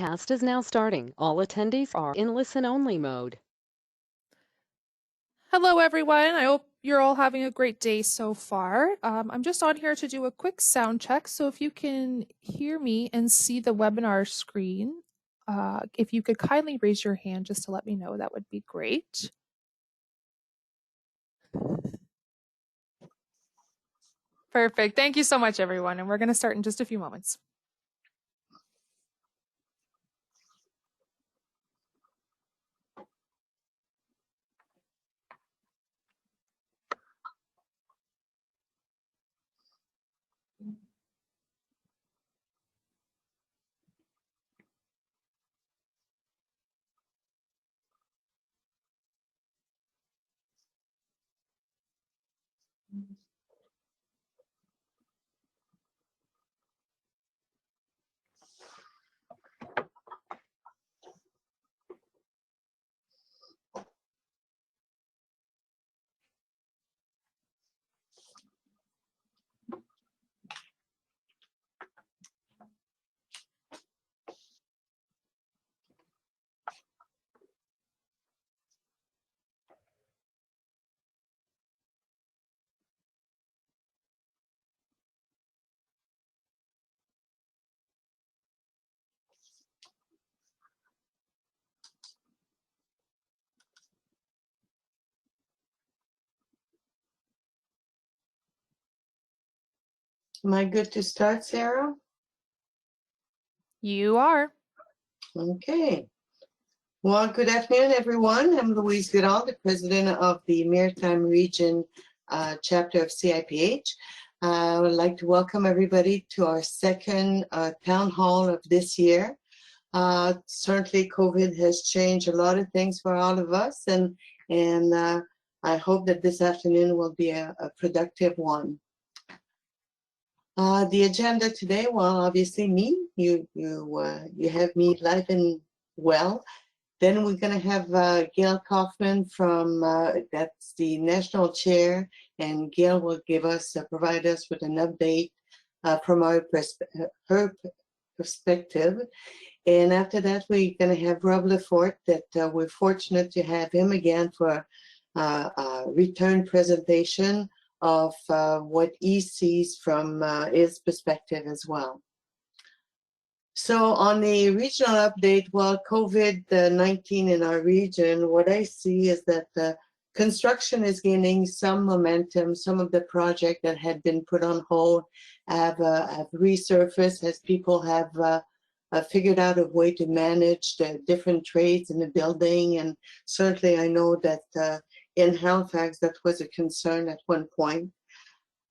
Cast is now starting. All attendees are in listen-only mode. Hello, everyone. I hope you're all having a great day so far. I'm just on here to do a quick sound check. So if you can hear me and see the webinar screen, if you could kindly raise your hand just to let me know, that would be great. Perfect. Thank you so much, everyone. And we're going to start in just a few moments. Am I good to start, Sarah? You are. Okay. Well, good afternoon, everyone. I'm Louise Goodall, the president of the Maritime Region chapter of CIPH. I would like to welcome everybody to our second town hall of this year. Certainly, COVID has changed a lot of things for all of us, and I hope that this afternoon will be a productive one. The agenda today, well, obviously me, you have me live and well. Then we're going to have Gail Kaufman from, that's the national chair, and Gail will give us, provide us with an update from her perspective. And after that, we're going to have Rob Lefort, that we're fortunate to have him again for a return presentation of what he sees from his perspective as well. So on the regional update, well, COVID-19 in our region, what I see is that construction is gaining some momentum. Some of the projects that had been put on hold have resurfaced as people have figured out a way to manage the different trades in the building. And certainly I know that in Halifax, that was a concern at one point.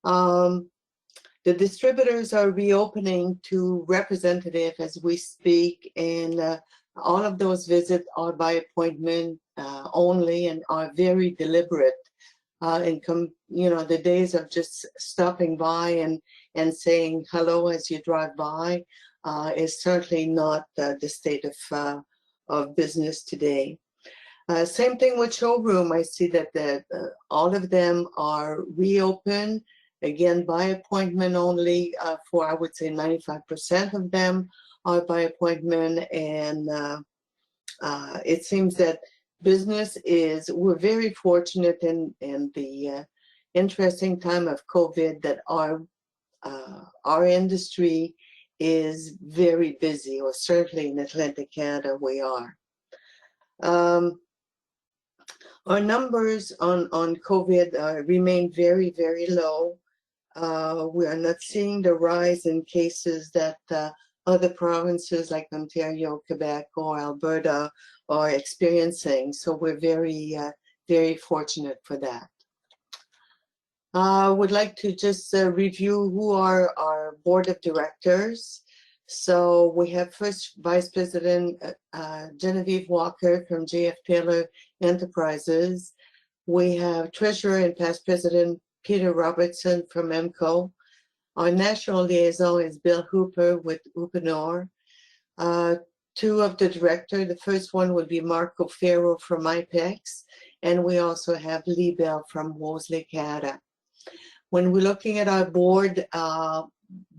The distributors are reopening to representative as we speak, and all of those visits are by appointment only and are very deliberate. The days of just stopping by and saying hello as you drive by is certainly not the state of business today. Same thing with showroom. I see that all of them are reopened, again, by appointment only for, I would say, 95% of them are by appointment. And it seems that we're very fortunate in the interesting time of COVID that our industry is very busy, or certainly in Atlantic Canada we are. Our numbers on COVID remain very, very low. We are not seeing the rise in cases that other provinces like Ontario, Quebec, or Alberta are experiencing. So we're very, very fortunate for that. I would like to just review who are our board of directors. So we have first Vice President Genevieve Walker from JF Taylor Enterprises. We have Treasurer and past President Peter Robertson from EMCO. Our national liaison is Bill Hooper with Upanor. Two of the directors, the first one would be Marco Ferro from IPEX, and we also have Lee Bell from Wolseley, Canada. When we're looking at our board,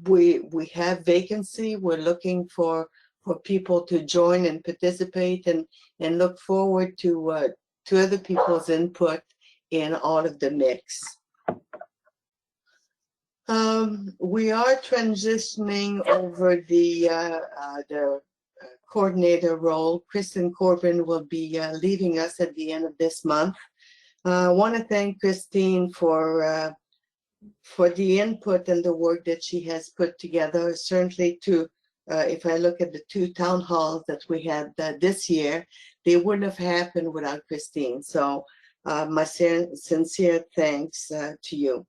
we have vacancy. We're looking for for people to join and participate, and look forward to other people's input in all of the mix. We are transitioning over the coordinator role. Kristen Corbin will be leaving us at the end of this month. I want to thank Christine for the input and the work that she has put together. Certainly, if I look at the 2 town halls that we had this year, they wouldn't have happened without Christine. So my sincere thanks to you.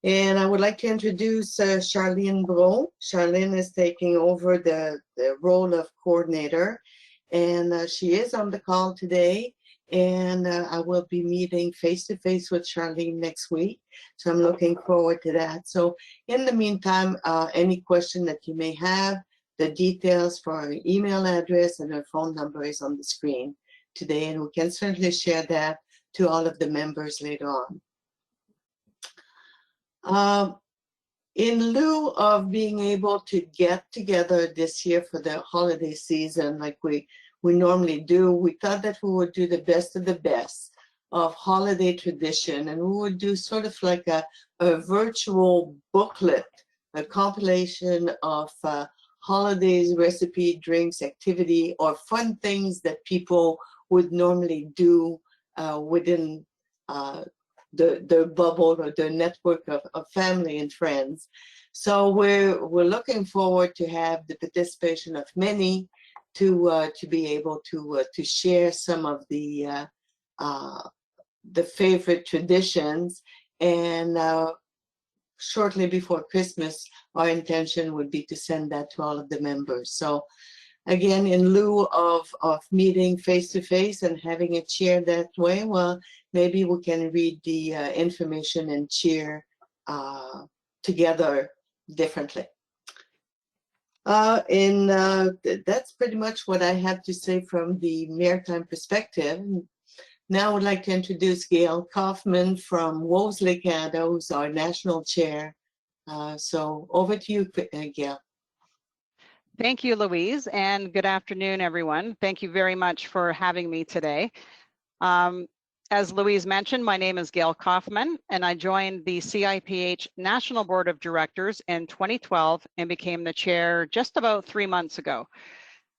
And I would like to introduce Charlene Bro. Charlene is taking over the role of coordinator, and she is on the call today. And I will be meeting face-to-face with Charlene next week. So I'm looking forward to that. So in the meantime, any question that you may have, the details for her email address and her phone number is on the screen today. And we can certainly share that to all of the members later on. In lieu of being able to get together this year for the holiday season like we normally do, we thought that we would do the best of the best of holiday tradition, and we would do sort of like a virtual booklet, a compilation of holidays, recipe, drinks, activity, or fun things that people would normally do within the bubble or the network of family and friends. So we're looking forward to have the participation of many to be able to share some of the favorite traditions. And shortly before Christmas, our intention would be to send that to all of the members. So again, in lieu of meeting face-to-face and having it shared that way, well, maybe we can read the information and cheer together differently. That's pretty much what I have to say from the Maritime perspective. Now I would like to introduce Gail Kaufman from Wolseley, Canada, who's our national chair. So over to you, Gail. Thank you, Louise, and good afternoon, everyone. Thank you very much for having me today. As Louise mentioned, my name is Gail Kaufman, and I joined the CIPH National Board of Directors in 2012 and became the chair just about 3 months ago.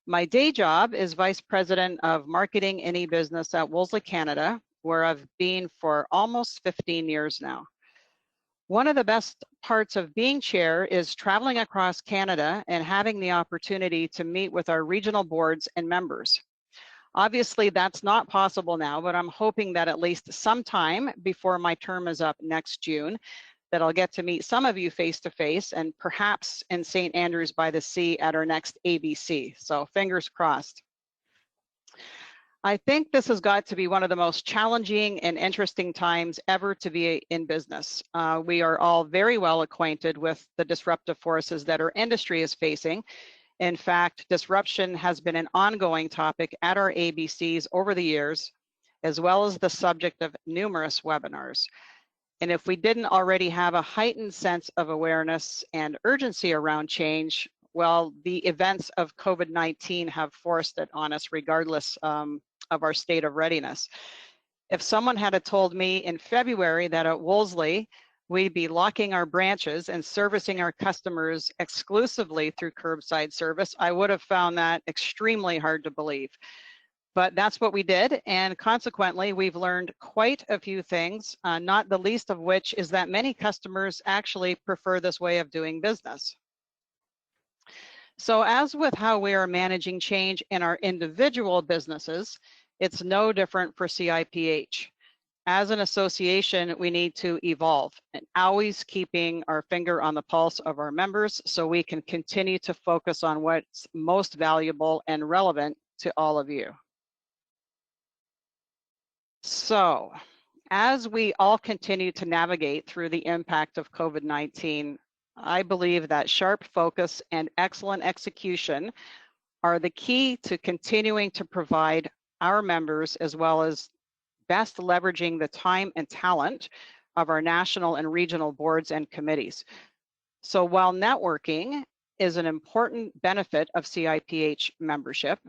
My day job is Vice President of Marketing and E-Business at Wolseley, Canada, where I've been for almost 15 years now. One of the best parts of being chair is traveling across Canada and having the opportunity to meet with our regional boards and members. Obviously, that's not possible now, but I'm hoping that at least sometime before my term is up next June, that I'll get to meet some of you face-to-face and perhaps in St. Andrews by the Sea at our next ABC. So fingers crossed. I think this has got to be one of the most challenging and interesting times ever to be in business. We are all very well acquainted with the disruptive forces that our industry is facing. In fact, disruption has been an ongoing topic at our ABCs over the years, as well as the subject of numerous webinars. And if we didn't already have a heightened sense of awareness and urgency around change, well, the events of COVID-19 have forced it on us regardless of our state of readiness. If someone had told me in February that at Wolseley, we'd be locking our branches and servicing our customers exclusively through curbside service, I would have found that extremely hard to believe. But that's what we did, and consequently, we've learned quite a few things, not the least of which is that many customers actually prefer this way of doing business. So as with how we are managing change in our individual businesses, it's no different for CIPH. As an association, we need to evolve and always keeping our finger on the pulse of our members so we can continue to focus on what's most valuable and relevant to all of you. So, as we all continue to navigate through the impact of COVID-19, I believe that sharp focus and excellent execution are the key to continuing to provide our members as well as best leveraging the time and talent of our national and regional boards and committees. So while networking is an important benefit of CIPH membership.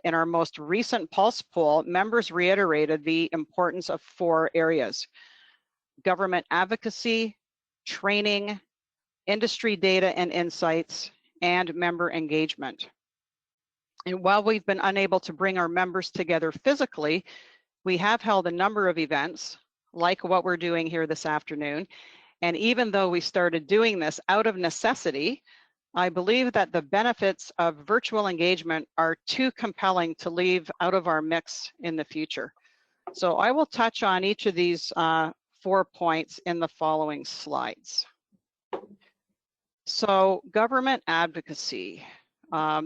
In our most recent Pulse poll, members reiterated the importance of 4 areas: government advocacy, training, industry data and insights, and member engagement. And while we've been unable to bring our members together physically, we have held a number of events, like what we're doing here this afternoon. And even though we started doing this out of necessity, I believe that the benefits of virtual engagement are too compelling to leave out of our mix in the future. So I will touch on each of these 4 points in the following slides. So government advocacy.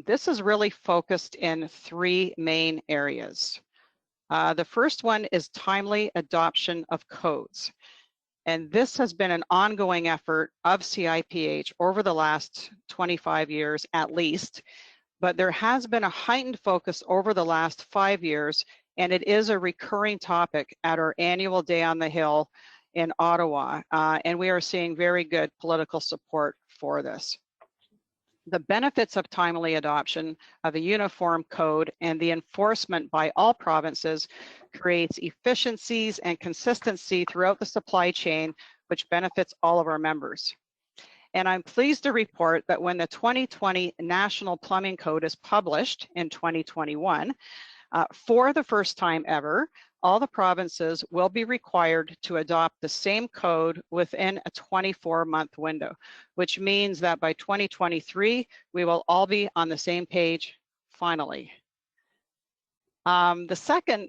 This is really focused in 3 main areas. The first one is timely adoption of codes. And this has been an ongoing effort of CIPH over the last 25 years at least, but there has been a heightened focus over the last 5 years, and it is a recurring topic at our annual Day on the Hill in Ottawa, and we are seeing very good political support for this. The benefits of timely adoption of a uniform code and the enforcement by all provinces creates efficiencies and consistency throughout the supply chain, which benefits all of our members. And I'm pleased to report that when the 2020 National Plumbing Code is published in 2021, for the first time ever, all the provinces will be required to adopt the same code within a 24-month window, which means that by 2023, we will all be on the same page, finally. The second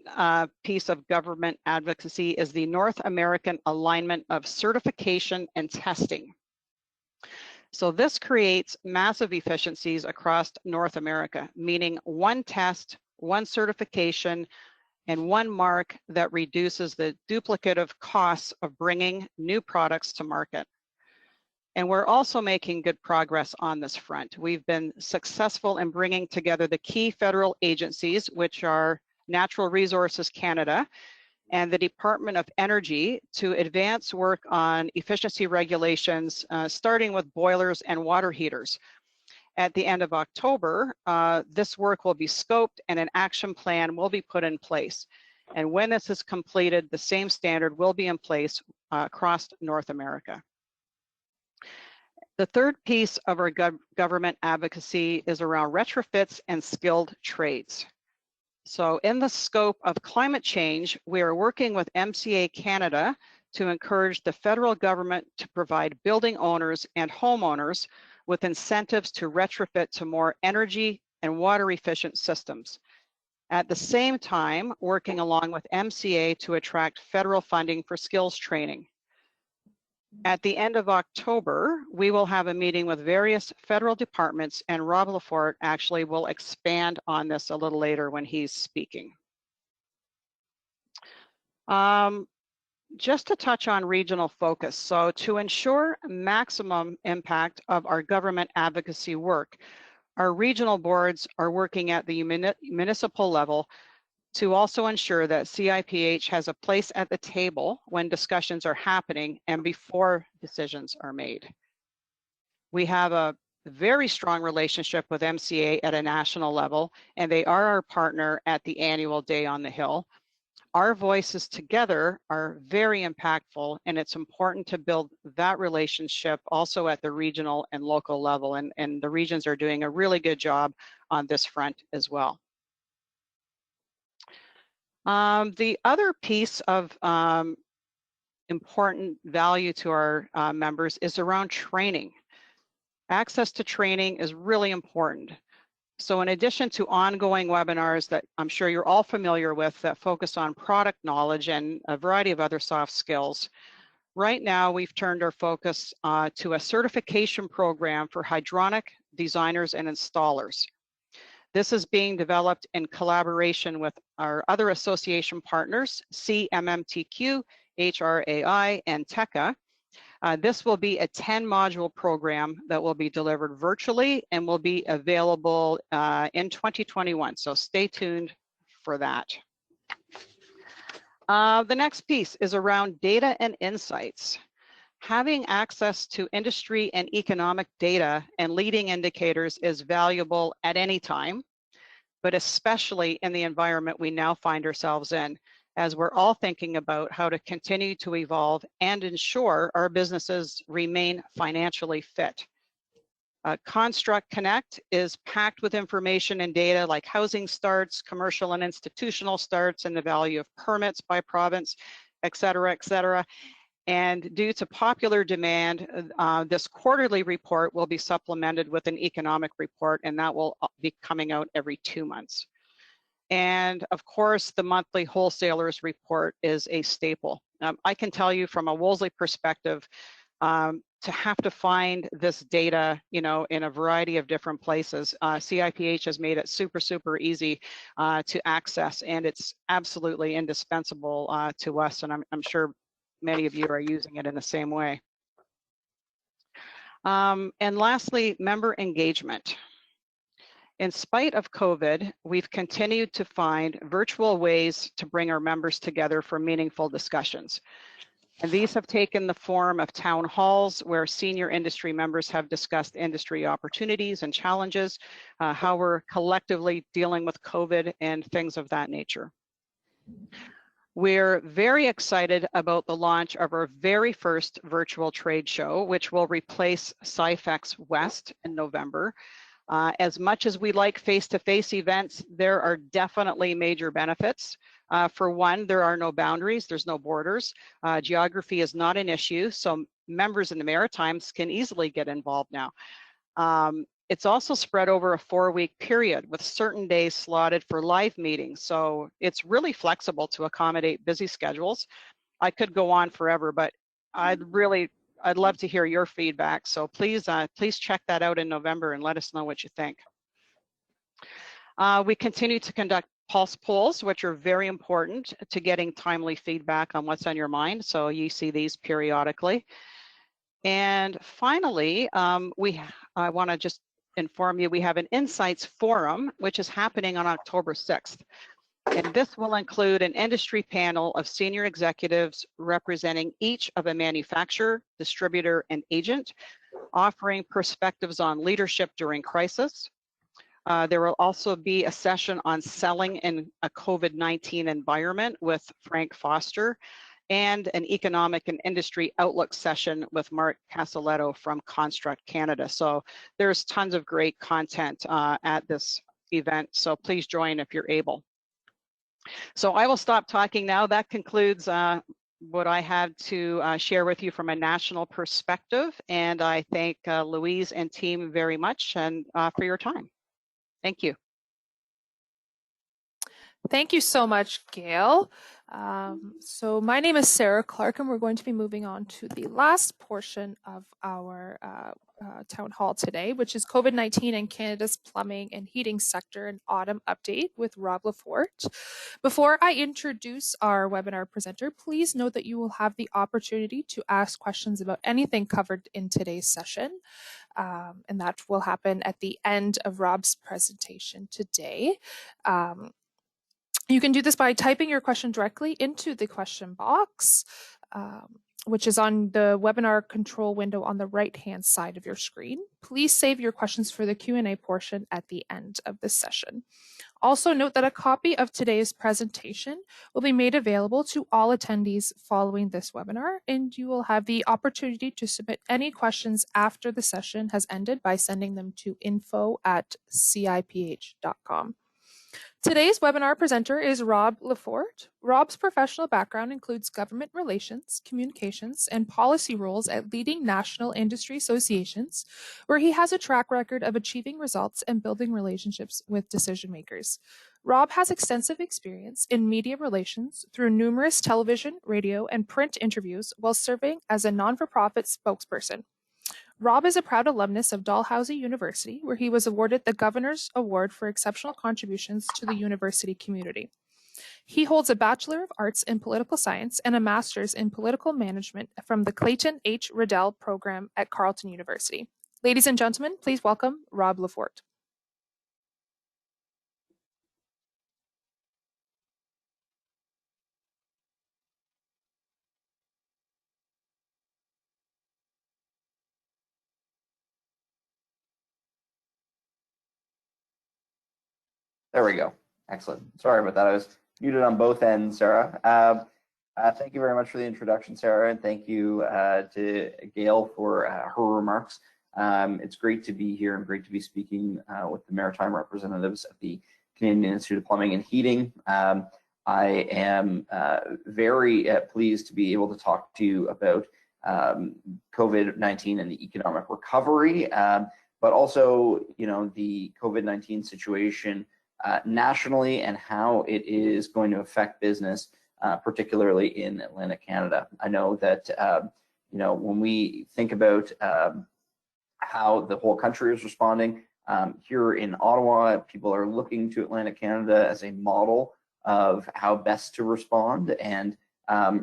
piece of government advocacy is the North American alignment of certification and testing. So this creates massive efficiencies across North America, meaning one test, one certification, and one mark that reduces the duplicative costs of bringing new products to market. And we're also making good progress on this front. We've been successful in bringing together the key federal agencies, which are Natural Resources Canada and the Department of Energy, to advance work on efficiency regulations, starting with boilers and water heaters. At the end of October, this work will be scoped and an action plan will be put in place. And when this is completed, the same standard will be in place across North America. The third piece of our government advocacy is around retrofits and skilled trades. So in the scope of climate change, we are working with MCA Canada to encourage the federal government to provide building owners and homeowners with incentives to retrofit to more energy and water efficient systems. At the same time, working along with MCA to attract federal funding for skills training. At the end of October, we will have a meeting with various federal departments, and Rob Lafort actually will expand on this a little later when he's speaking. Just to touch on regional focus. So to ensure maximum impact of our government advocacy work, our regional boards are working at the municipal level to also ensure that CIPH has a place at the table when discussions are happening and before decisions are made. We have a very strong relationship with MCA at a national level, and they are our partner at the annual Day on the Hill. Our voices together are very impactful, and it's important to build that relationship also at the regional and local level, and the regions are doing a really good job on this front as well. The other piece of important value to our members is around training. Access to training is really important. So in addition to ongoing webinars that I'm sure you're all familiar with that focus on product knowledge and a variety of other soft skills, right now we've turned our focus to a certification program for hydronic designers and installers. This is being developed in collaboration with our other association partners, CMMTQ, HRAI, and TECA. This will be a 10-module program that will be delivered virtually and will be available in 2021, so stay tuned for that. The next piece is around data and insights. having access to industry and economic data and leading indicators is valuable at any time, but especially in the environment we now find ourselves in, as we're all thinking about how to continue to evolve and ensure our businesses remain financially fit. Construct Connect is packed with information and data like housing starts, commercial and institutional starts, and the value of permits by province, et cetera, et cetera. And due to popular demand, this quarterly report will be supplemented with an economic report, and that will be coming out every 2 months. And of course, the monthly wholesalers report is a staple. I can tell you from a Wolseley perspective, to have to find this data, in a variety of different places, CIPH has made it super, super easy to access, and it's absolutely indispensable to us, and I'm sure many of you are using it in the same way. And lastly, member engagement. In spite of COVID, we've continued to find virtual ways to bring our members together for meaningful discussions. And these have taken the form of town halls where senior industry members have discussed industry opportunities and challenges, how we're collectively dealing with COVID and things of that nature. We're very excited about the launch of our very first virtual trade show, which will replace CIPH West in November. As much as we like face-to-face events, there are definitely major benefits. For one, there are no boundaries, there's no borders. Geography is not an issue, so members in the Maritimes can easily get involved now. It's also spread over a 4-week period with certain days slotted for live meetings, so it's really flexible to accommodate busy schedules. I could go on forever, but I'd love to hear your feedback, so please check that out in November and let us know what you think. We continue to conduct pulse polls, which are very important to getting timely feedback on what's on your mind, so you see these periodically. And finally, I want to just inform you we have an Insights Forum, which is happening on October 6th. And this will include an industry panel of senior executives representing each of a manufacturer, distributor, and agent, offering perspectives on leadership during crisis. There will also be a session on selling in a COVID-19 environment with Frank Foster, and an economic and industry outlook session with Mark Casaletto from Construct Canada. So there's tons of great content at this event, so please join if you're able. So I will stop talking now. That concludes what I had to share with you from a national perspective, and I thank Louise and team very much and for your time. Thank you. Thank you so much, Gail. So my name is Sarah Clark, and we're going to be moving on to the last portion of our town hall today, which is COVID-19 and Canada's plumbing and heating sector, an autumn update with Rob Lafort. Before I introduce our webinar presenter, please note that you will have the opportunity to ask questions about anything covered in today's session. And that will happen at the end of Rob's presentation today. You can do this by typing your question directly into the question box, which is on the webinar control window on the right-hand side of your screen. Please save your questions for the Q&A portion at the end of the session. Also note that a copy of today's presentation will be made available to all attendees following this webinar, and you will have the opportunity to submit any questions after the session has ended by sending them to info@ciph.com. Today's webinar presenter is Rob Lafort. Rob's professional background includes government relations, communications, and policy roles at leading national industry associations, where he has a track record of achieving results and building relationships with decision makers. Rob has extensive experience in media relations through numerous television, radio, and print interviews while serving as a non-for-profit spokesperson. Rob is a proud alumnus of Dalhousie University, where he was awarded the Governor's Award for Exceptional Contributions to the university community. He holds a Bachelor of Arts in Political Science and a Master's in Political Management from the Clayton H. Riddell program at Carleton University. Ladies and gentlemen, please welcome Rob Lafort. There we go. Excellent. Sorry about that. I was muted on both ends, Sarah. Thank you very much for the introduction, Sarah, and thank you to Gail for her remarks. It's great to be here and great to be speaking with the maritime representatives of the Canadian Institute of Plumbing and Heating. I am very pleased to be able to talk to you about COVID-19 and the economic recovery, but also, the COVID-19 situation nationally and how it is going to affect business, particularly in Atlantic Canada. I know that, when we think about how the whole country is responding, here in Ottawa, people are looking to Atlantic Canada as a model of how best to respond. And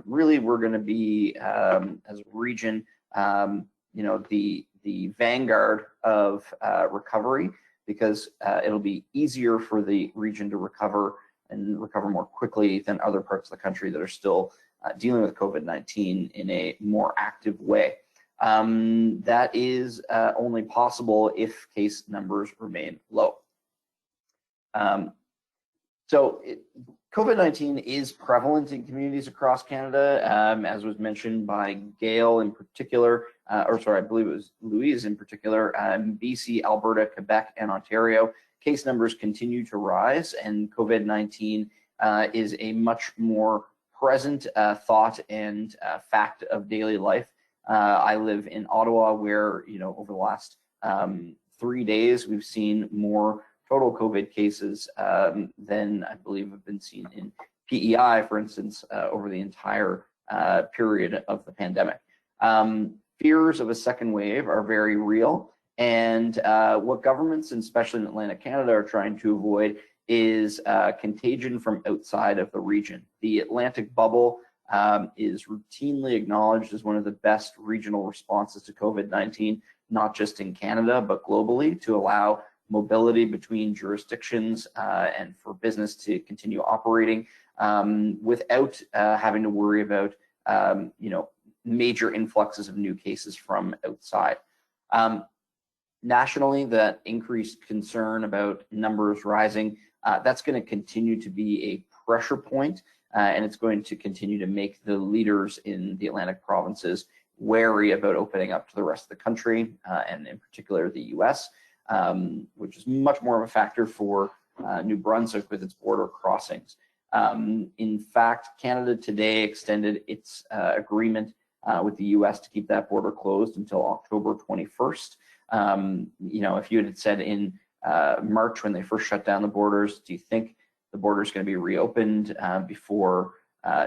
really, we're going to be, as a region, the vanguard of recovery, because it'll be easier for the region to recover and recover more quickly than other parts of the country that are still dealing with COVID-19 in a more active way. That is only possible if case numbers remain low. COVID-19 is prevalent in communities across Canada, as was mentioned by Gail in particular, I believe it was Louise in particular. BC, Alberta, Quebec, and Ontario, case numbers continue to rise, and COVID-19 is a much more present thought and fact of daily life. I live in Ottawa, where over the last 3 days we've seen more total COVID cases than I believe have been seen in PEI, for instance, over the entire period of the pandemic. Fears of a second wave are very real, and what governments, and especially in Atlantic Canada, are trying to avoid is contagion from outside of the region. The Atlantic bubble is routinely acknowledged as one of the best regional responses to COVID-19, not just in Canada, but globally, to allow mobility between jurisdictions and for business to continue operating without having to worry about major influxes of new cases from outside. Nationally, that increased concern about numbers rising, that's going to continue to be a pressure point, and it's going to continue to make the leaders in the Atlantic provinces wary about opening up to the rest of the country, and in particular the US, which is much more of a factor for New Brunswick with its border crossings. In fact, Canada today extended its agreement with the US to keep that border closed until October 21st. If you had said in March, when they first shut down the borders, do you think the border is going to be reopened before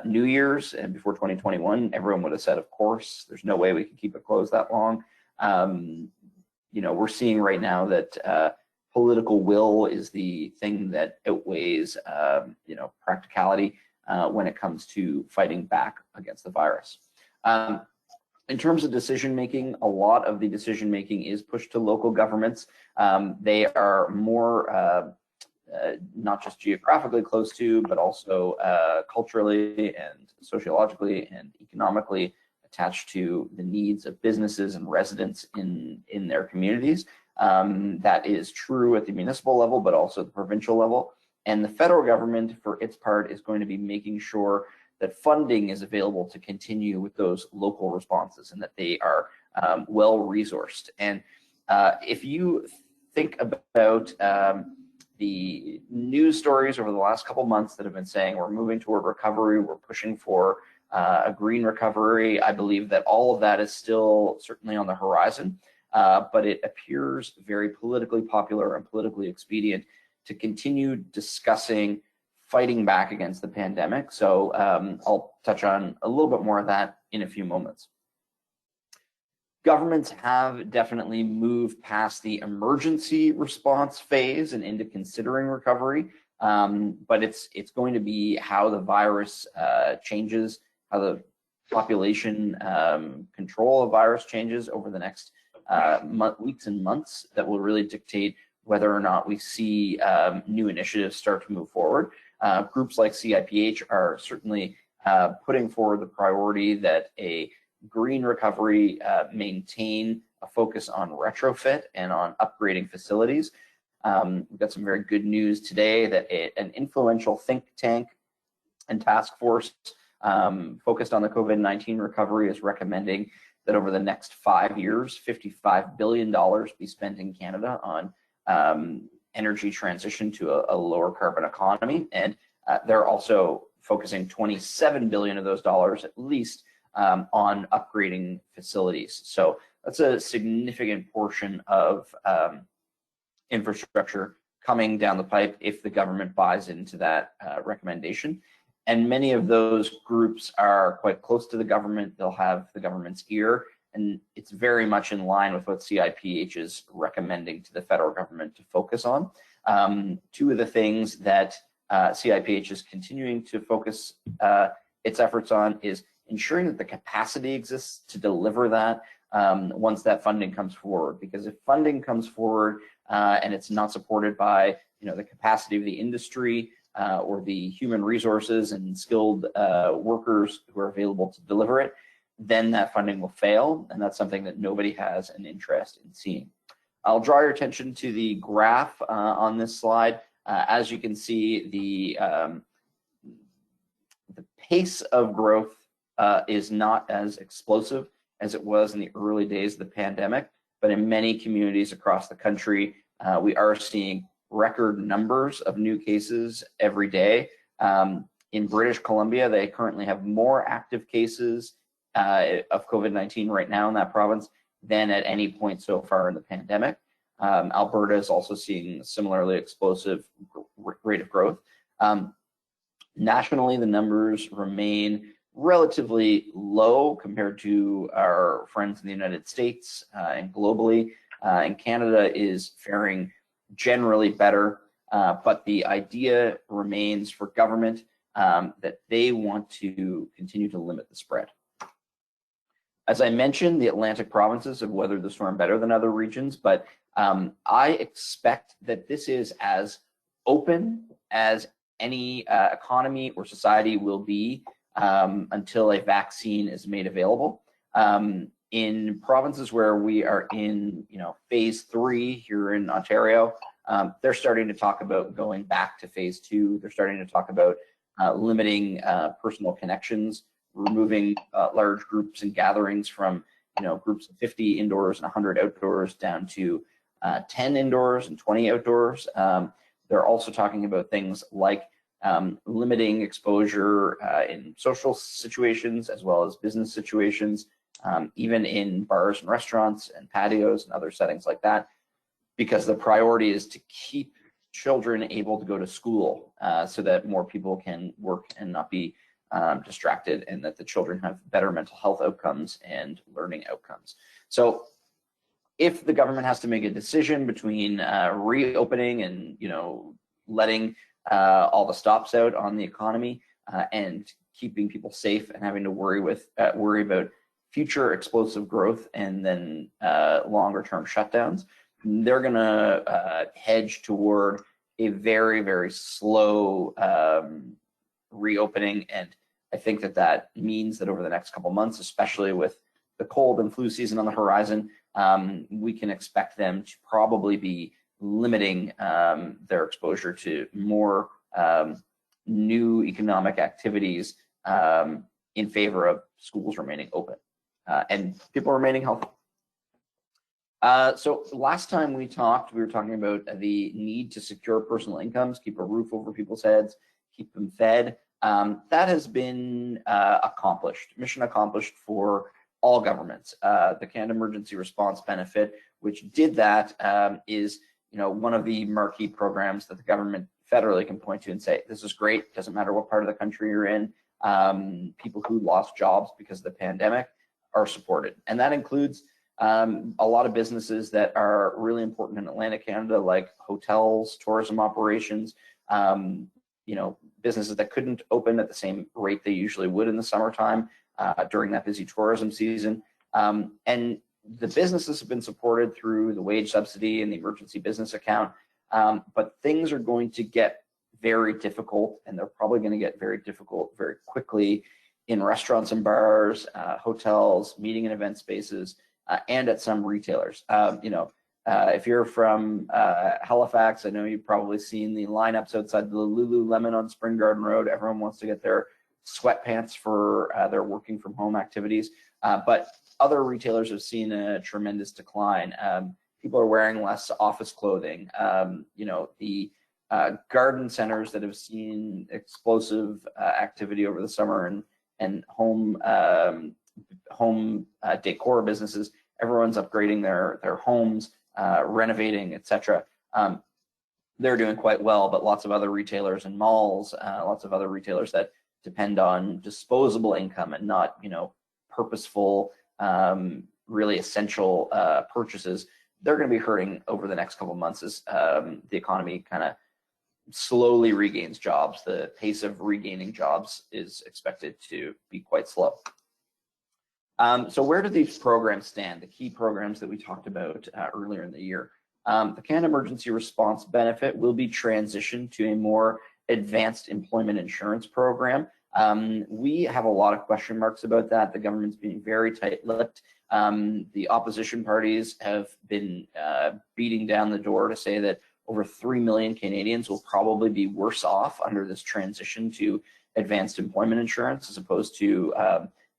New Year's and before 2021? Everyone would have said, of course, there's no way we can keep it closed that long. We're seeing right now that political will is the thing that outweighs, practicality when it comes to fighting back against the virus. In terms of decision-making, a lot of the decision-making is pushed to local governments. They are more not just geographically close to, but also culturally and sociologically and economically attached to the needs of businesses and residents in their communities. That is true at the municipal level, but also at the provincial level. And the federal government, for its part, is going to be making sure that funding is available to continue with those local responses and that they are well resourced. And if you think about the news stories over the last couple months that have been saying we're moving toward recovery, we're pushing for a green recovery, I believe that all of that is still certainly on the horizon, but it appears very politically popular and politically expedient to continue discussing fighting back against the pandemic. So I'll touch on a little bit more of that in a few moments. Governments have definitely moved past the emergency response phase and into considering recovery, but it's going to be how the virus changes, how the population control of virus changes over the next weeks and months that will really dictate whether or not we see new initiatives start to move forward. Groups like CIPH are certainly putting forward the priority that a green recovery maintain a focus on retrofit and on upgrading facilities. We've got some very good news today that an influential think tank and task force focused on the COVID-19 recovery is recommending that over the next 5 years, $55 billion be spent in Canada on energy transition to a lower carbon economy. And they're also focusing $27 billion of those dollars at least on upgrading facilities. So that's a significant portion of infrastructure coming down the pipe if the government buys into that recommendation. And many of those groups are quite close to the government. They'll have the government's ear, and it's very much in line with what CIPH is recommending to the federal government to focus on. Two of the things that CIPH is continuing to focus its efforts on is ensuring that the capacity exists to deliver that once that funding comes forward. Because if funding comes forward and it's not supported by the capacity of the industry, or the human resources and skilled workers who are available to deliver it, then that funding will fail, and that's something that nobody has an interest in seeing. I'll draw your attention to the graph on this slide. As you can see, the pace of growth is not as explosive as it was in the early days of the pandemic, but in many communities across the country, we are seeing record numbers of new cases every day. In British Columbia, they currently have more active cases of COVID-19 right now in that province than at any point so far in the pandemic. Alberta is also seeing a similarly explosive rate of growth. Nationally, the numbers remain relatively low compared to our friends in the United States and globally. And Canada is faring generally better, but the idea remains for government that they want to continue to limit the spread. As I mentioned, the Atlantic provinces have weathered the storm better than other regions, but I expect that this is as open as any economy or society will be until a vaccine is made available. In provinces where we are in, phase 3 here in Ontario, they're starting to talk about going back to phase 2. They're starting to talk about limiting personal connections, removing large groups and gatherings from, groups of 50 indoors and 100 outdoors down to 10 indoors and 20 outdoors. They're also talking about things like limiting exposure in social situations as well as business situations, even in bars and restaurants and patios and other settings like that, because the priority is to keep children able to go to school so that more people can work and not be distracted, and that the children have better mental health outcomes and learning outcomes. So if the government has to make a decision between reopening and letting all the stops out on the economy and keeping people safe and having to worry about future explosive growth and then longer term shutdowns, they're going to hedge toward a very, very slow reopening. And I think that means that over the next couple months, especially with the cold and flu season on the horizon, we can expect them to probably be limiting their exposure to more new economic activities in favor of schools remaining open and people remaining healthy. So last time we talked, we were talking about the need to secure personal incomes, keep a roof over people's heads, keep them fed. That has been mission accomplished for all governments. The Canada Emergency Response Benefit, which did that, is one of the marquee programs that the government federally can point to and say, this is great, doesn't matter what part of the country you're in. People who lost jobs because of the pandemic are supported. And that includes a lot of businesses that are really important in Atlantic Canada, like hotels, tourism operations, businesses that couldn't open at the same rate they usually would in the summertime during that busy tourism season. And the businesses have been supported through the wage subsidy and the emergency business account, but things are going to get very difficult, and they're probably going to get very difficult very quickly in restaurants and bars, hotels, meeting and event spaces, and at some retailers. If you're from Halifax, I know you've probably seen the lineups outside the Lululemon on Spring Garden Road. Everyone wants to get their sweatpants for their working from home activities. But other retailers have seen a tremendous decline. People are wearing less office clothing. You know, the garden centers that have seen explosive activity over the summer, and home decor businesses, everyone's upgrading their homes, renovating, etc. They're doing quite well, but lots of other retailers and malls, lots of other retailers that depend on disposable income and not, you know, purposeful, really essential purchases, they're going to be hurting over the next couple of months as the economy kind of slowly regains jobs. The pace of regaining jobs is expected to be quite slow. So where do these programs stand? The key programs that we talked about earlier in the year. The Canada Emergency Response Benefit will be transitioned to a more advanced employment insurance program. We have a lot of question marks about that. The government's being very tight-lipped. The opposition parties have been beating down the door to say that over 3 million Canadians will probably be worse off under this transition to advanced employment insurance as opposed to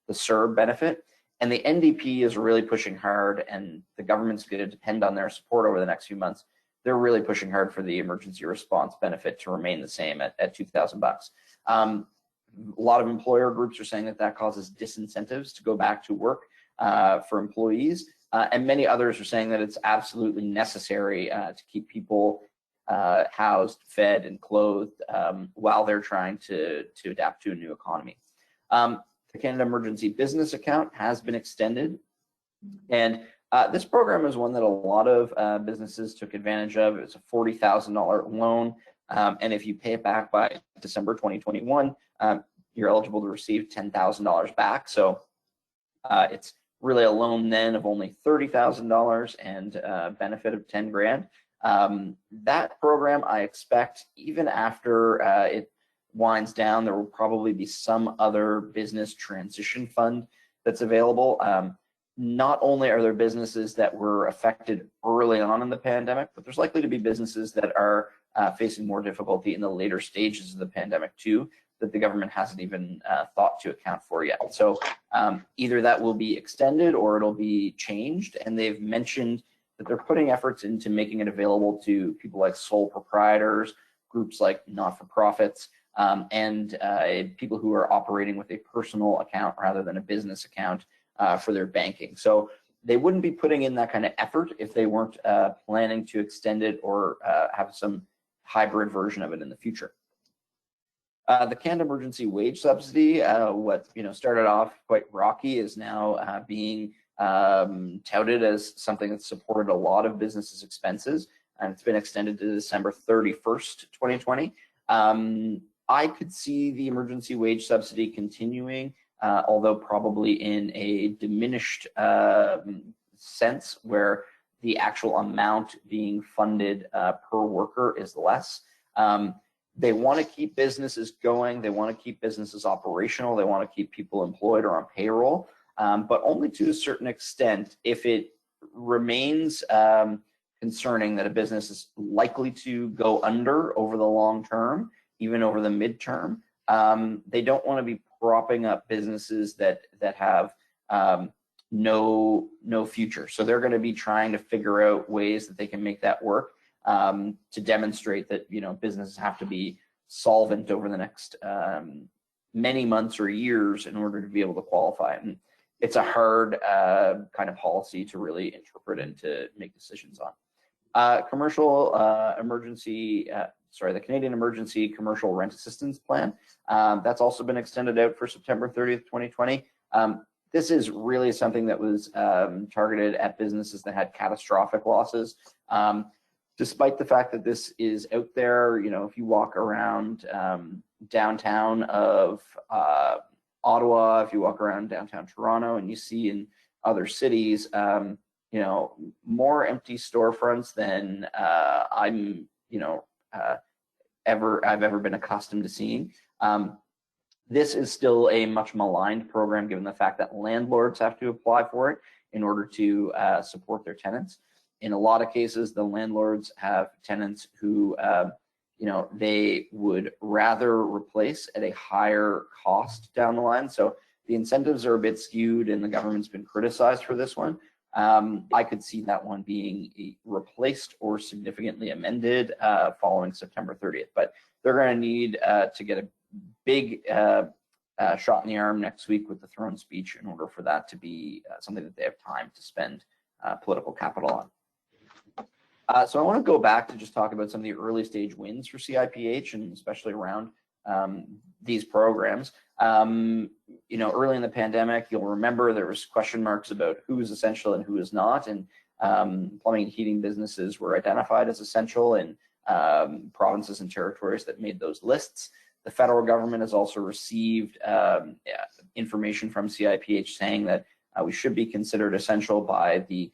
the CERB benefit. And the NDP is really pushing hard, and the government's going to depend on their support over the next few months. They're really pushing hard for the emergency response benefit to remain the same at $2,000. A lot of employer groups are saying that that causes disincentives to go back to work for employees, and many others are saying that it's absolutely necessary to keep people housed, fed, and clothed while they're trying to adapt to a new economy. The Canada Emergency Business Account has been extended, and this program is one that a lot of businesses took advantage of. It's a $40,000 loan, and if you pay it back by December 2021, you're eligible to receive $10,000 back. So it's really a loan then of only $30,000 and a benefit of 10 grand. That program, I expect, even after it winds down, there will probably be some other business transition fund that's available. Not only are there businesses that were affected early on in the pandemic, but there's likely to be businesses that are facing more difficulty in the later stages of the pandemic too, that the government hasn't even thought to account for yet. So either that will be extended or it'll be changed, and they've mentioned that they're putting efforts into making it available to people like sole proprietors, groups like not-for-profits, and people who are operating with a personal account rather than a business account for their banking. So they wouldn't be putting in that kind of effort if they weren't planning to extend it or have some hybrid version of it in the future. The Canada Emergency Wage Subsidy, what started off quite rocky, is now being touted as something that supported a lot of businesses' expenses, and it's been extended to December 31st, 2020. I could see the emergency wage subsidy continuing, although probably in a diminished sense, where the actual amount being funded per worker is less. They want to keep businesses going. They want to keep businesses operational. They want to keep people employed or on payroll, but only to a certain extent. If it remains concerning that a business is likely to go under over the long term, even over the midterm, they don't want to be propping up businesses that have no future. So they're going to be trying to figure out ways that they can make that work, to demonstrate that businesses have to be solvent over the next many months or years in order to be able to qualify. And it's a hard kind of policy to really interpret and to make decisions on. The Canadian Emergency Commercial Rent Assistance Plan, that's also been extended out for September 30th, 2020. This is really something that was targeted at businesses that had catastrophic losses. Despite the fact that this is out there, if you walk around downtown of Ottawa, if you walk around downtown Toronto, and you see in other cities, more empty storefronts than I've ever been accustomed to seeing. This is still a much maligned program, given the fact that landlords have to apply for it in order to support their tenants. In a lot of cases, the landlords have tenants who, they would rather replace at a higher cost down the line. So the incentives are a bit skewed, and the government's been criticized for this one. I could see that one being replaced or significantly amended following September 30th. But they're going to need to get a big shot in the arm next week with the throne speech in order for that to be something that they have time to spend political capital on. So I want to go back to just talk about some of the early stage wins for CIPH, and especially around these programs. Early in the pandemic, you'll remember there was question marks about who is essential and who is not, and plumbing and heating businesses were identified as essential in provinces and territories that made those lists. The federal government has also received information from CIPH saying that we should be considered essential by the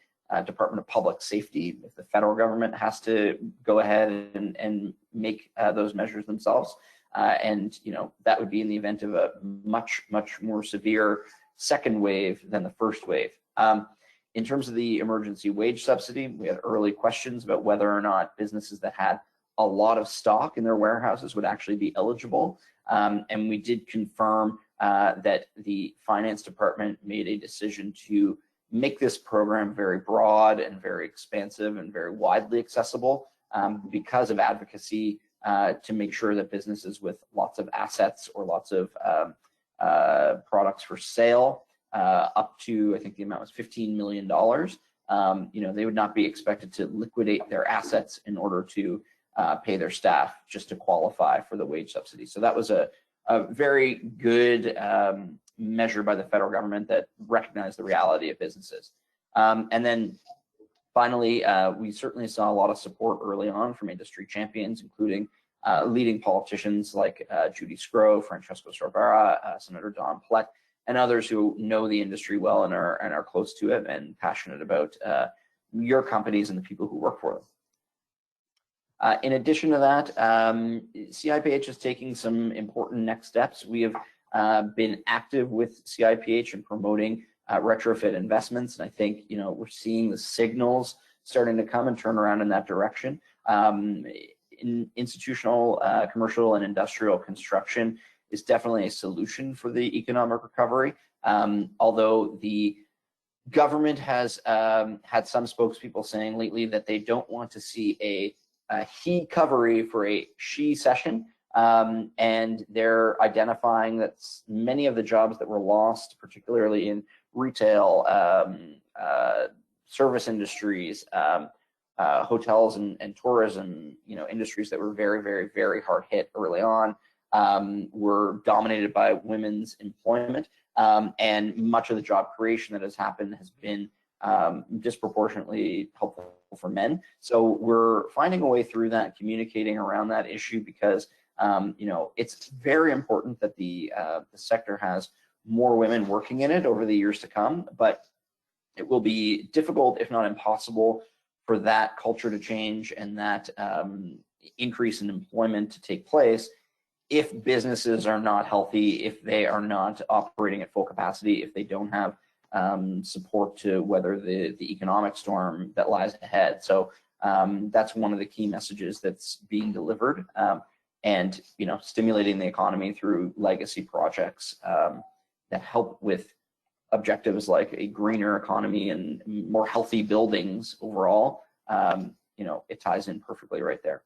Department of Public Safety if the federal government has to go ahead and make those measures themselves. That would be in the event of a much more severe second wave than the first wave. In terms of the emergency wage subsidy, we had early questions about whether or not businesses that had a lot of stock in their warehouses would actually be eligible. And we did confirm that the finance department made a decision to make this program very broad and very expansive and very widely accessible because of advocacy to make sure that businesses with lots of assets or lots of products for sale up to, I think the amount was $15 million, they would not be expected to liquidate their assets in order to pay their staff just to qualify for the wage subsidy. So that was a very good measure by the federal government that recognized the reality of businesses. And then finally, we certainly saw a lot of support early on from industry champions, including leading politicians like Judy Scrow, Francesco Sorbara, Senator Don Plett, and others who know the industry well and are close to it and passionate about your companies and the people who work for them. In addition to that, CIPH is taking some important next steps. We have been active with CIPH in promoting retrofit investments, and I think we're seeing the signals starting to come and turn around in that direction. In institutional, commercial, and industrial construction is definitely a solution for the economic recovery. Although the government has had some spokespeople saying lately that they don't want to see a he recovery for a she session, and they're identifying that many of the jobs that were lost, particularly in retail, service industries, hotels and tourism, industries that were very hard hit early on, were dominated by women's employment, and much of the job creation that has happened has been disproportionately helpful for men. So we're finding a way through that, communicating around that issue, because it's very important that the sector has more women working in it over the years to come, but it will be difficult, if not impossible, for that culture to change and that increase in employment to take place if businesses are not healthy, if they are not operating at full capacity, if they don't have support to weather the economic storm that lies ahead. So that's one of the key messages that's being delivered, and stimulating the economy through legacy projects that help with objectives like a greener economy and more healthy buildings overall. It ties in perfectly right there.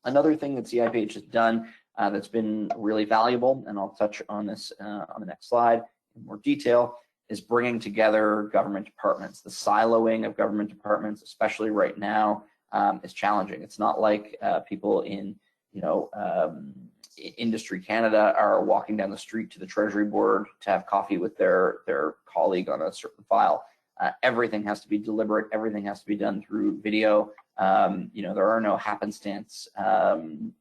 Another thing that CIPH has done that's been really valuable, and I'll touch on this on the next slide in more detail, is bringing together government departments. The siloing of government departments, especially right now, is challenging. It's not like people in Industry Canada are walking down the street to the Treasury Board to have coffee with their colleague on a certain file. Everything has to be deliberate. Everything has to be done through video. There are no happenstance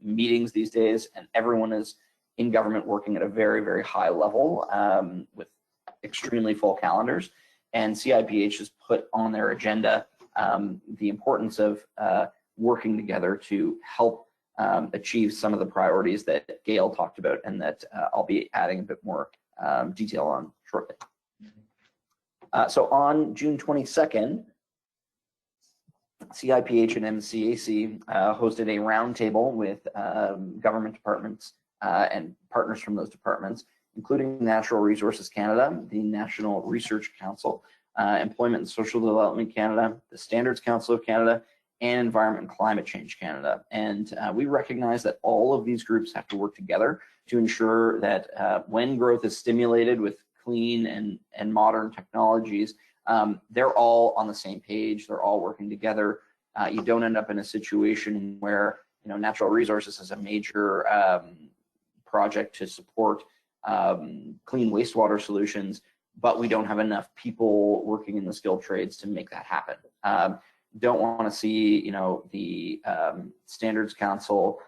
meetings these days, and everyone is in government working at a very high level with extremely full calendars. And CIPH has put on their agenda the importance of working together to help achieve some of the priorities that Gail talked about, and that I'll be adding a bit more detail on shortly. So on June 22nd, CIPH and MCAC hosted a roundtable with government departments and partners from those departments, including Natural Resources Canada, the National Research Council, Employment and Social Development Canada, the Standards Council of Canada, and Environment and Climate Change Canada. And we recognize that all of these groups have to work together to ensure that when growth is stimulated with clean and modern technologies, they're all on the same page, they're all working together. You don't end up in a situation where natural resources is a major project to support clean wastewater solutions, but we don't have enough people working in the skilled trades to make that happen. Don't want to see the Standards Council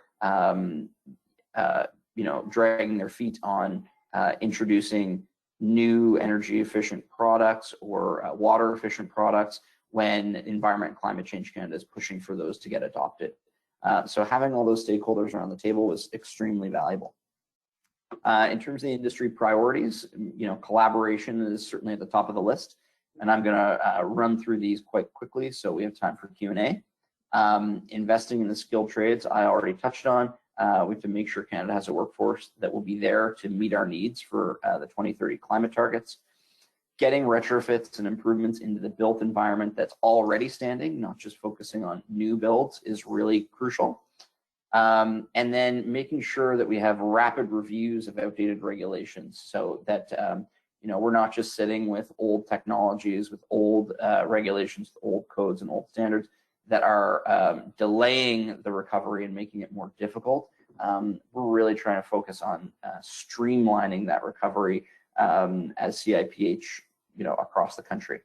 dragging their feet on introducing new energy efficient products or water efficient products when Environment and Climate Change Canada is pushing for those to get adopted. So having all those stakeholders around the table was extremely valuable. In terms of the industry priorities, collaboration is certainly at the top of the list, and I'm going to run through these quite quickly so we have time for Q&A. Investing in the skilled trades, I already touched on. We have to make sure Canada has a workforce that will be there to meet our needs for the 2030 climate targets. Getting retrofits and improvements into the built environment that's already standing, not just focusing on new builds, is really crucial. And then making sure that we have rapid reviews of outdated regulations so that we're not just sitting with old technologies, with old regulations, with old codes and old standards that are delaying the recovery and making it more difficult. We're really trying to focus on streamlining that recovery as CIPH, across the country.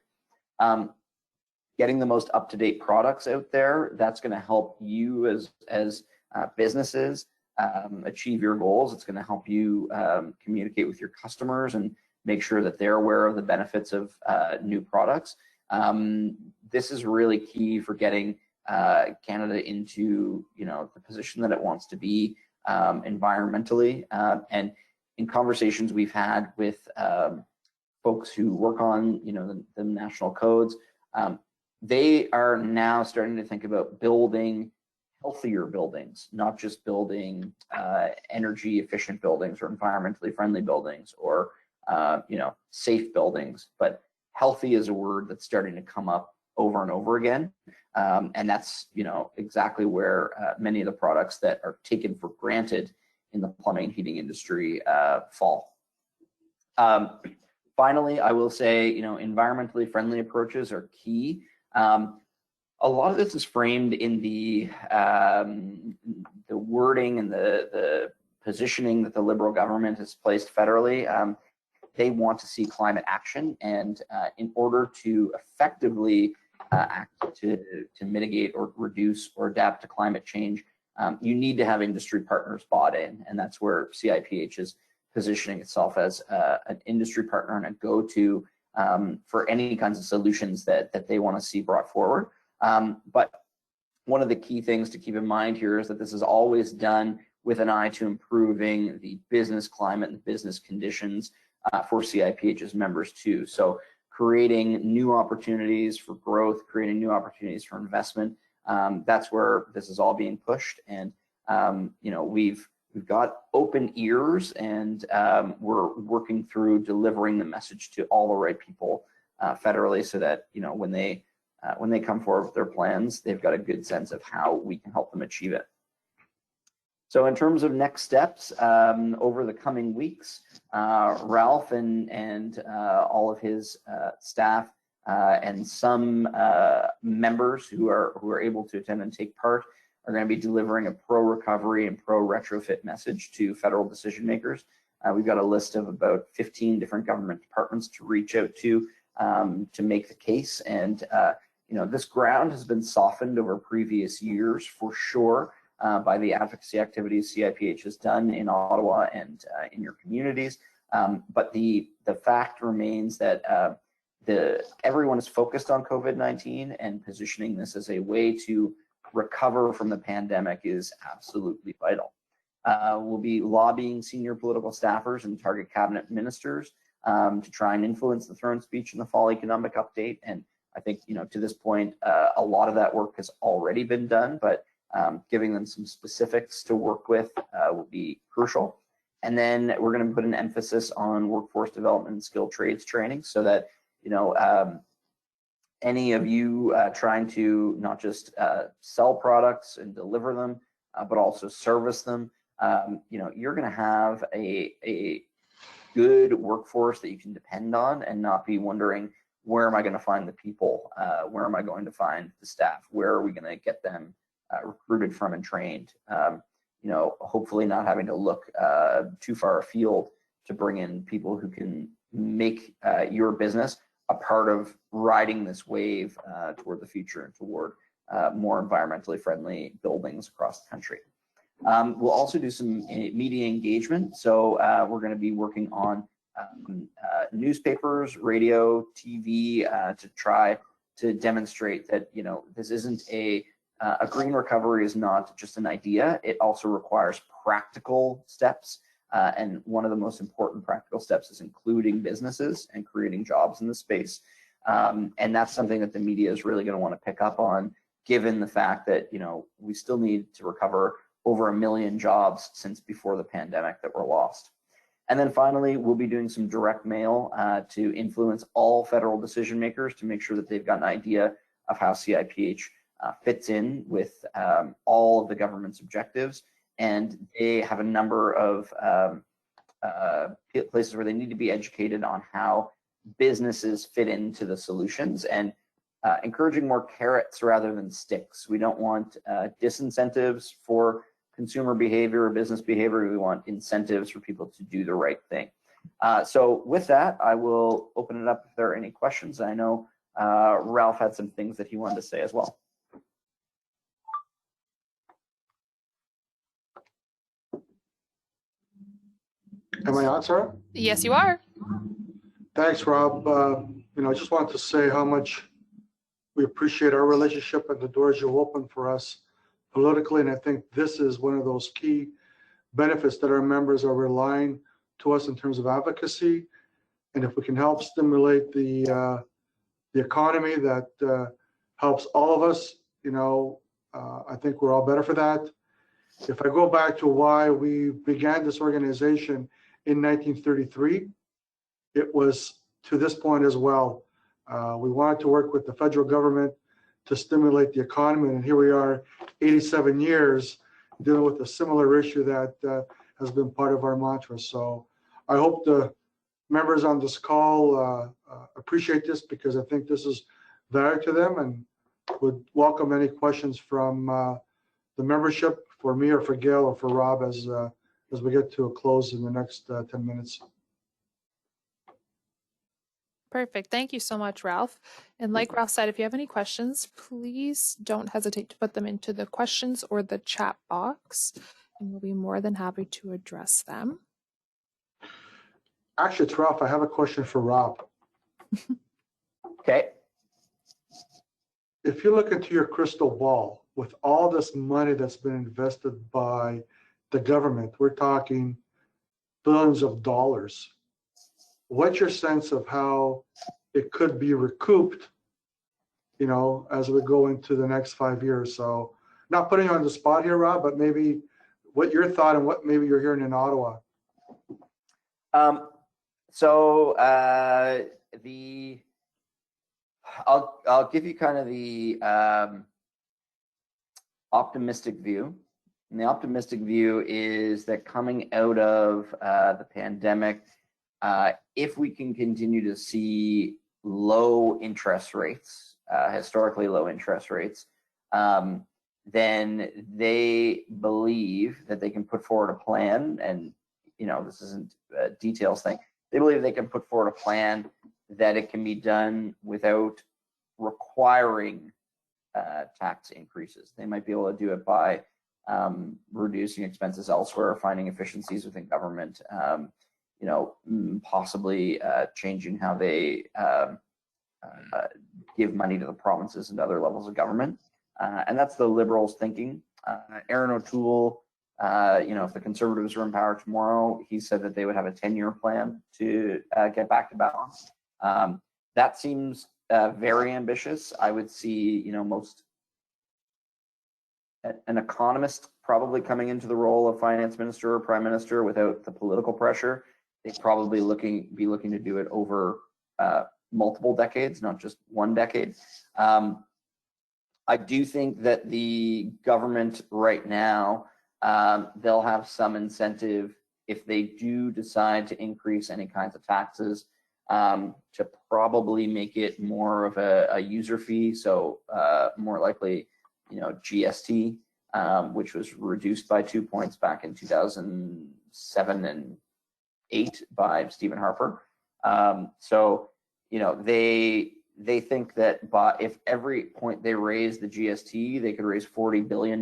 Getting the most up-to-date products out there, that's going to help you as businesses achieve your goals. It's going to help you communicate with your customers and make sure that they're aware of the benefits of new products. This is really key for getting Canada into the position that it wants to be environmentally. And in conversations we've had with folks who work on the national codes, they are now starting to think about building healthier buildings, not just building energy efficient buildings or environmentally friendly buildings or safe buildings, but healthy is a word that's starting to come up over and over again. And that's exactly where many of the products that are taken for granted in the plumbing and heating industry fall. Finally, I will say environmentally friendly approaches are key. A lot of this is framed in the wording and the positioning that the Liberal government has placed federally. They want to see climate action, and in order to effectively act to mitigate or reduce or adapt to climate change, you need to have industry partners bought in, and that's where CIPH is positioning itself as an industry partner and a go-to for any kinds of solutions that they want to see brought forward. But one of the key things to keep in mind here is that this is always done with an eye to improving the business climate and the business conditions for CIPH's members too. So creating new opportunities for growth, creating new opportunities for investment, that's where this is all being pushed. And we've got open ears, and we're working through delivering the message to all the right people federally, so that when they come forward with their plans, they've got a good sense of how we can help them achieve it. So in terms of next steps, over the coming weeks, Ralph and all of his staff and some members who are able to attend and take part are going to be delivering a pro-recovery and pro-retrofit message to federal decision makers. We've got a list of about 15 different government departments to reach out to make the case. And this ground has been softened over previous years for sure by the advocacy activities CIPH has done in Ottawa and in your communities. But the fact remains that everyone is focused on COVID-19, and positioning this as a way to recover from the pandemic is absolutely vital. We'll be lobbying senior political staffers and target cabinet ministers to try and influence the throne speech in the fall economic update, and I think, to this point, a lot of that work has already been done, but giving them some specifics to work with will be crucial. And then we're going to put an emphasis on workforce development and skilled trades training so that, any of you trying to not just sell products and deliver them, but also service them, you're going to have a good workforce that you can depend on and not be wondering, where am I going to find the people? Where am I going to find the staff? Where are we going to get them recruited from and trained? Hopefully not having to look too far afield to bring in people who can make your business a part of riding this wave toward the future and toward more environmentally friendly buildings across the country. We'll also do some media engagement. So we're going to be working on newspapers, radio, TV to try to demonstrate that, this isn't a green recovery is not just an idea. It also requires practical steps. And one of the most important practical steps is including businesses and creating jobs in the space. And that's something that the media is really going to want to pick up on, given the fact that, we still need to recover over 1 million jobs since before the pandemic that were lost. And then finally, we'll be doing some direct mail to influence all federal decision makers to make sure that they've got an idea of how CIPH fits in with all of the government's objectives. And they have a number of places where they need to be educated on how businesses fit into the solutions, and encouraging more carrots rather than sticks. We don't want disincentives for consumer behavior or business behavior. We want incentives for people to do the right thing. So with that, I will open it up if there are any questions. I know Ralph had some things that he wanted to say as well. Am I on, Sarah? Yes, you are. Thanks, Rob. I just wanted to say how much we appreciate our relationship and the doors you open for us politically. And I think this is one of those key benefits that our members are relying to us in terms of advocacy. And if we can help stimulate the economy, that helps all of us. I think we're all better for that. If I go back to why we began this organization in 1933, it was to this point as well. We wanted to work with the federal government to stimulate the economy, and here we are 87 years dealing with a similar issue that has been part of our mantra. So I hope the members on this call appreciate this, because I think this is value to them, and would welcome any questions from the membership for me or for Gail or for Rob as we get to a close in the next 10 minutes. Perfect. Thank you so much, Ralph. And like Ralph said, if you have any questions, please don't hesitate to put them into the questions or the chat box, and we'll be more than happy to address them. Actually, it's Ralph. I have a question for Rob. Okay. If you look into your crystal ball, with all this money that's been invested by the government, we're talking billions of dollars. What's your sense of how it could be recouped, as we go into the next 5 years? So, not putting you on the spot here, Rob, but maybe what your thought and what maybe you're hearing in Ottawa. I'll give you kind of the optimistic view. And the optimistic view is that coming out of the pandemic, if we can continue to see low interest rates, historically low interest rates, then they believe that they can put forward a plan, and this isn't a details thing. They believe they can put forward a plan that it can be done without requiring tax increases. They might be able to do it by reducing expenses elsewhere, or finding efficiencies within government, possibly changing how they give money to the provinces and other levels of government. And that's the Liberals' thinking. Aaron O'Toole, if the Conservatives are in power tomorrow, he said that they would have a 10-year plan to get back to balance. That seems very ambitious. I would see, you know, an economist probably coming into the role of finance minister or prime minister without the political pressure. They'd probably be looking to do it over multiple decades, not just one decade. I do think that the government right now, they'll have some incentive if they do decide to increase any kinds of taxes, to probably make it more of a user fee. So more likely, you know, GST, which was reduced by 2 points back in 2007 and 8 by Stephen Harper. So, you know, they think that if every point they raise the GST, they could raise $40 billion.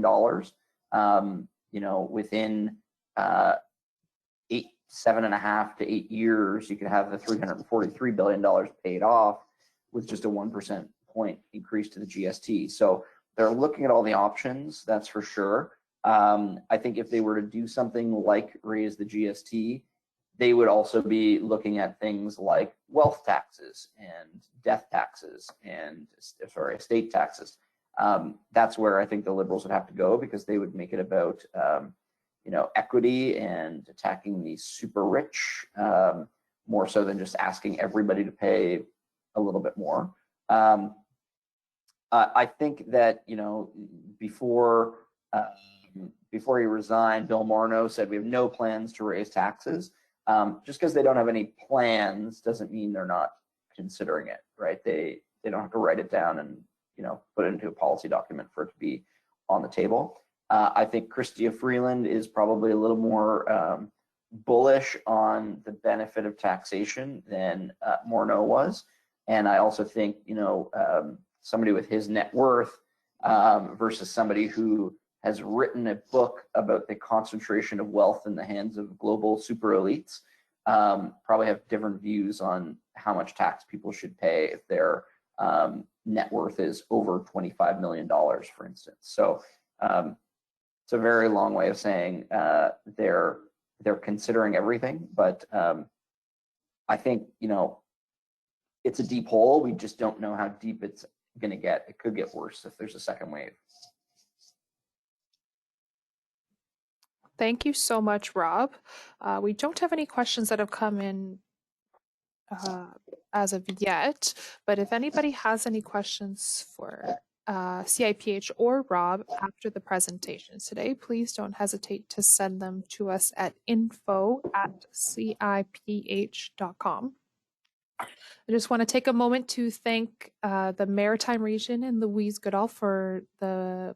You know, within 7.5 to 8 years, you could have the $343 billion paid off with just a 1% point increase to the GST. So they're looking at all the options, that's for sure. I think if they were to do something like raise the GST, they would also be looking at things like wealth taxes and death taxes and, sorry, estate taxes. That's where I think the Liberals would have to go, because they would make it about you know, equity and attacking the super rich, more so than just asking everybody to pay a little bit more. I think that, you know, before he resigned, Bill Morneau said we have no plans to raise taxes. Just because they don't have any plans doesn't mean they're not considering it, right? They don't have to write it down and, you know, put it into a policy document for it to be on the table. I think Chrystia Freeland is probably a little more bullish on the benefit of taxation than Morneau was. And I also think, you know, somebody with his net worth versus somebody who has written a book about the concentration of wealth in the hands of global super elites, probably have different views on how much tax people should pay if their net worth is over $25 million, for instance. So it's a very long way of saying they're considering everything, but I think, you know, it's a deep hole. We just don't know how deep it's going to get. It could get worse if there's a second wave. Thank you so much, Rob. We don't have any questions that have come in as of yet, but if anybody has any questions for CIPH or Rob after the presentations today, please don't hesitate to send them to us at info@ciph.com. I just want to take a moment to thank the Maritime region and Louise Goodall for the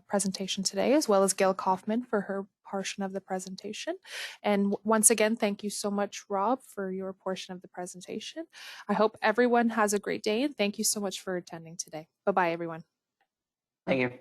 presentation today, as well as Gail Kaufman for her portion of the presentation. And once again, thank you so much, Rob, for your portion of the presentation. I hope everyone has a great day, and thank you so much for attending today. Bye-bye, everyone. Thank you.